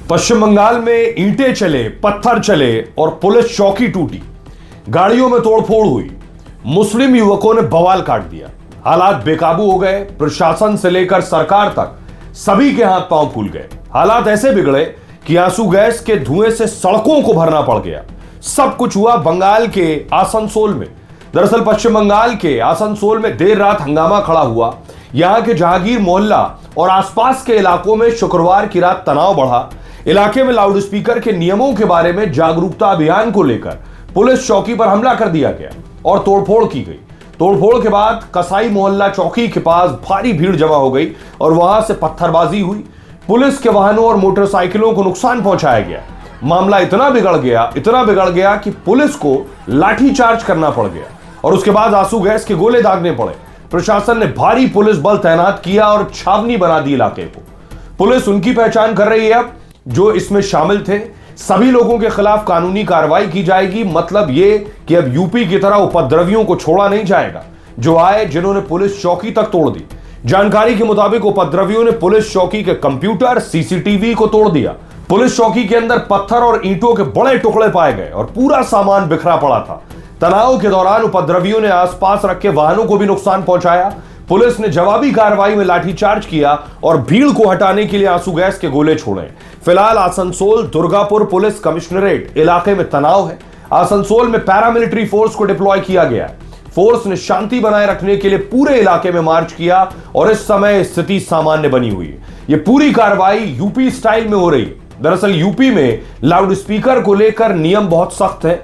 पश्चिम बंगाल में ईंटें चले, पत्थर चले और पुलिस चौकी टूटी, गाड़ियों में तोड़फोड़ हुई, मुस्लिम युवकों ने बवाल काट दिया। हालात बेकाबू हो गए। प्रशासन से लेकर सरकार तक सभी के हाथ पांव फूल गए। हालात ऐसे बिगड़े कि आंसू गैस के धुएं से सड़कों को भरना पड़ गया। सब कुछ हुआ बंगाल के आसनसोल में। दरअसल पश्चिम बंगाल के आसनसोल में देर रात हंगामा खड़ा हुआ। यहां के जहांगीर मोहल्ला और आसपास के इलाकों में शुक्रवार की रात तनाव बढ़ा। इलाके में लाउडस्पीकर के नियमों के बारे में जागरूकता अभियान को लेकर पुलिस चौकी पर हमला कर दिया गया और तोड़फोड़ की गई। तोड़फोड़ के बाद कसाई मोहल्ला चौकी के पास भारी भीड़ जमा हो गई और वहां से पत्थरबाजी हुई। पुलिस के वाहनों और मोटरसाइकिलों को नुकसान पहुंचाया गया। मामला इतना बिगड़ गया कि पुलिस को लाठीचार्ज करना पड़ गया और उसके बाद आंसू गैस के गोले दागने पड़े। प्रशासन ने भारी पुलिस बल तैनात किया और छावनी बना दी इलाके को। पुलिस उनकी पहचान कर रही है अब जो इसमें शामिल थे। सभी लोगों के खिलाफ कानूनी कार्रवाई की जाएगी। मतलब ये कि अब यूपी की तरह उपद्रवियों को छोड़ा नहीं जाएगा जो आए, जिन्होंने पुलिस चौकी तक तोड़ दी। जानकारी के मुताबिक उपद्रवियों ने पुलिस चौकी के कंप्यूटर, सीसीटीवी को तोड़ दिया। पुलिस चौकी के अंदर पत्थर और ईंटों के बड़े टुकड़े पाए गए और पूरा सामान बिखरा पड़ा था। तनाव के दौरान उपद्रवियों ने आसपास रखे वाहनों को भी नुकसान पहुंचाया। पुलिस ने जवाबी कार्रवाई में लाठीचार्ज किया और भीड़ को हटाने के लिए आंसू गैस के गोले छोड़े। फिलहाल आसनसोल दुर्गापुर पुलिस कमिश्नरेट इलाके में तनाव है। आसनसोल में पैरामिलिट्री फोर्स को डिप्लॉय किया गया है। फोर्स ने शांति बनाए रखने के लिए पूरे इलाके में मार्च किया और इस समय स्थिति सामान्य बनी हुई है। यह पूरी कार्रवाई यूपी स्टाइल में हो रही है। दरअसल यूपी में लाउडस्पीकर को लेकर नियम बहुत सख्त है।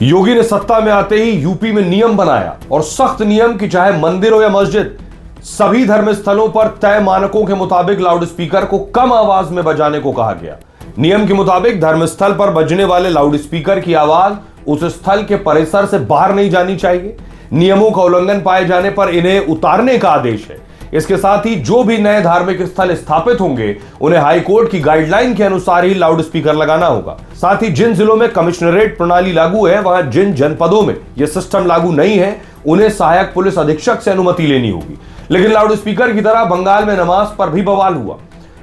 योगी ने सत्ता में आते ही यूपी में नियम बनाया और सख्त नियम कि चाहे मंदिर हो या मस्जिद, सभी धर्म स्थलों पर तय मानकों के मुताबिक लाउडस्पीकर को कम आवाज में बजाने को कहा गया। नियम के मुताबिक धर्मस्थल पर बजने वाले लाउडस्पीकर की आवाज उस स्थल के परिसर से बाहर नहीं जानी चाहिए। नियमों का उल्लंघन पाए जाने पर इन्हें उतारने का आदेश है। इसके साथ ही जो भी नए धार्मिक स्थल स्थापित होंगे उन्हें हाईकोर्ट की गाइडलाइन के अनुसार ही लाउडस्पीकर लगाना होगा। साथ ही जिन जिलों में कमिश्नरेट प्रणाली लागू है, वहां जिन जनपदों में यह सिस्टम लागू नहीं है, उन्हें सहायक पुलिस अधीक्षक से अनुमति लेनी होगी। लेकिन लाउडस्पीकर की तरह बंगाल में नमाज पर भी बवाल हुआ।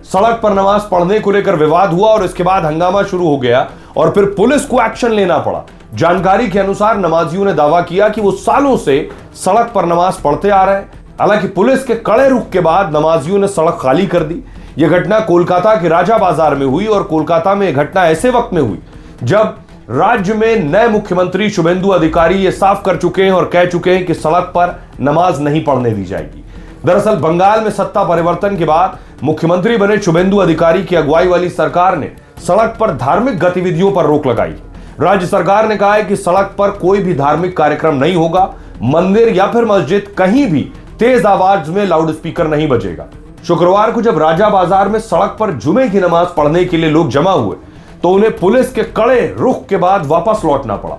सड़क पर नमाज पढ़ने को लेकर विवाद हुआ और इसके बाद हंगामा शुरू हो गया और फिर पुलिस को एक्शन लेना पड़ा। जानकारी के अनुसार नमाजियों ने दावा किया कि वो सालों से सड़क पर नमाज पढ़ते आ रहे हैं। हालांकि पुलिस के कड़े रुख के बाद नमाजियों ने सड़क खाली कर दी। यह घटना कोलकाता के राजा बाजार में हुई और कोलकाता में यह घटना ऐसे वक्त में हुई जब राज्य में नए मुख्यमंत्री शुभेंदु अधिकारी ये साफ कर चुके हैं और कह चुके हैं कि सड़क पर नमाज नहीं पढ़ने दी जाएगी। दरअसल बंगाल में सत्ता परिवर्तन के बाद मुख्यमंत्री बने शुभेंदु अधिकारी की अगुवाई वाली सरकार ने सड़क पर धार्मिक गतिविधियों पर रोक लगाई है। राज्य सरकार ने कहा है कि सड़क पर कोई भी धार्मिक कार्यक्रम नहीं होगा। मंदिर या फिर मस्जिद कहीं भी तेज आवाज में लाउडस्पीकर नहीं बजेगा। शुक्रवार को जब राजा बाजार में सड़क पर जुमे की नमाज पढ़ने के लिए लोग जमा हुए तो उन्हें पुलिस के कड़े रुख के बाद वापस लौटना पड़ा।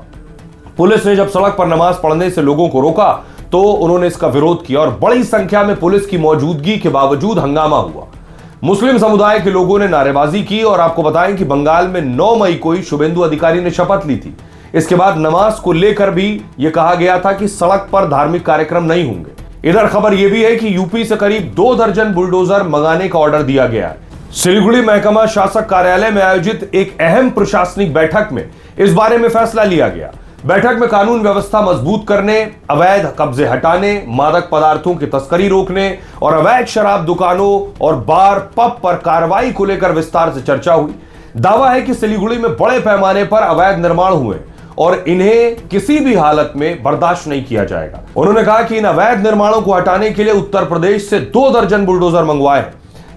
पुलिस ने जब सड़क पर नमाज पढ़ने से लोगों को रोका तो उन्होंने इसका विरोध किया और बड़ी संख्या में पुलिस की मौजूदगी के बावजूद हंगामा हुआ। मुस्लिम समुदाय के लोगों ने नारेबाजी की और आपको बताएं कि बंगाल में 9 मई को ही शुभेंदु अधिकारी ने शपथ ली थी। इसके बाद नमाज को लेकर भी यह कहा गया था कि सड़क पर धार्मिक कार्यक्रम नहीं होंगे। इधर खबर यह भी है कि यूपी से करीब 2 दर्जन बुलडोजर मंगाने का ऑर्डर दिया गया है। सिलीगुड़ी महकमा शासक कार्यालय में आयोजित एक अहम प्रशासनिक बैठक में इस बारे में फैसला लिया गया। बैठक में कानून व्यवस्था मजबूत करने, अवैध कब्जे हटाने, मादक पदार्थों की तस्करी रोकने और अवैध शराब दुकानों और बार पब पर कार्रवाई को लेकर विस्तार से चर्चा हुई। दावा है कि सिलीगुड़ी में बड़े पैमाने पर अवैध निर्माण हुए और इन्हें किसी भी हालत में बर्दाश्त नहीं किया जाएगा। उन्होंने कहा कि इन अवैध निर्माणों को हटाने के लिए उत्तर प्रदेश से 2 दर्जन बुलडोजर मंगवाए हैं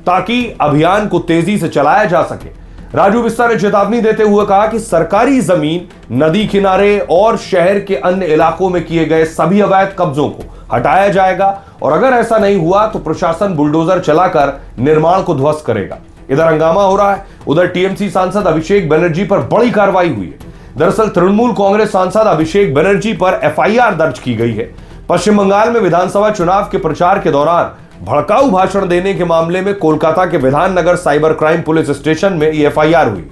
ताकि अभियान को तेजी से चलाया जा सके। राजू बिस्ता ने चेतावनी देते हुए कहा कि सरकारी जमीन, नदी किनारे और शहर के अन्य इलाकों में किए गए सभी अवैध कब्जों को हटाया जाएगा और अगर ऐसा नहीं हुआ तो प्रशासन बुलडोजर चलाकर निर्माण को ध्वस्त करेगा। इधर हंगामा हो रहा है। उधर टीएमसी सांसद अभिषेक बनर्जी पर बड़ी कार्रवाई हुई है। दरअसल तृणमूल कांग्रेस सांसद अभिषेक बनर्जी पर एफआईआर दर्ज की गई है। पश्चिम बंगाल में विधानसभा चुनाव के प्रचार के दौरान भड़काऊ भाषण देने के मामले में कोलकाता के Bidhannagar cyber crime police station में यह एफआईआर हुई।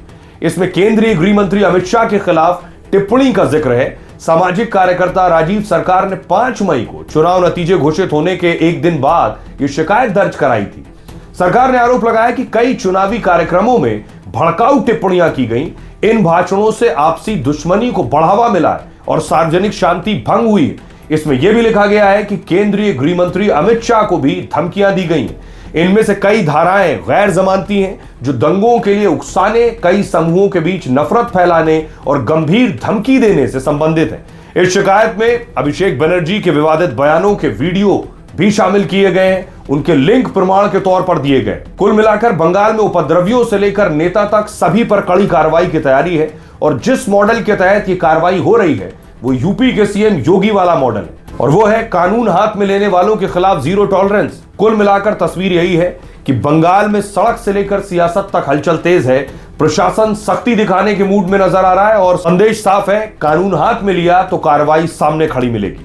इसमें केंद्रीय गृह मंत्री अमित शाह के खिलाफ टिप्पणी का जिक्र है। सामाजिक कार्यकर्ता राजीव सरकार ने 5 मई को चुनाव नतीजे घोषित होने के एक दिन बाद यह शिकायत दर्ज कराई थी। सरकार ने आरोप लगाया कि कई चुनावी कार्यक्रमों में भड़काऊ टिप्पणियां की गई, इन भाषणों से आपसी दुश्मनी को बढ़ावा मिला है और सार्वजनिक शांति भंग हुई है। इसमें यह भी लिखा गया है कि केंद्रीय गृह मंत्री अमित शाह को भी धमकियां दी गई हैं। इनमें से कई धाराएं गैर जमानती हैं, जो दंगों के लिए उकसाने, कई समूहों के बीच नफरत फैलाने और गंभीर धमकी देने से संबंधित हैं। इस शिकायत में अभिषेक बनर्जी के विवादित बयानों के वीडियो भी शामिल किए गए हैं, उनके लिंक प्रमाण के तौर पर दिए गए। कुल मिलाकर बंगाल में उपद्रवियों से लेकर नेता तक सभी पर कड़ी कार्रवाई की तैयारी है और जिस मॉडल के तहत ये कार्रवाई हो रही है वो यूपी के सीएम योगी वाला मॉडल है, और वो है कानून हाथ में लेने वालों के खिलाफ जीरो टॉलरेंस। कुल मिलाकर तस्वीर यही है कि बंगाल में सड़क से लेकर सियासत तक हलचल तेज है, प्रशासन सख्ती दिखाने के मूड में नजर आ रहा है और संदेश साफ है, कानून हाथ में लिया तो कार्रवाई सामने खड़ी मिलेगी।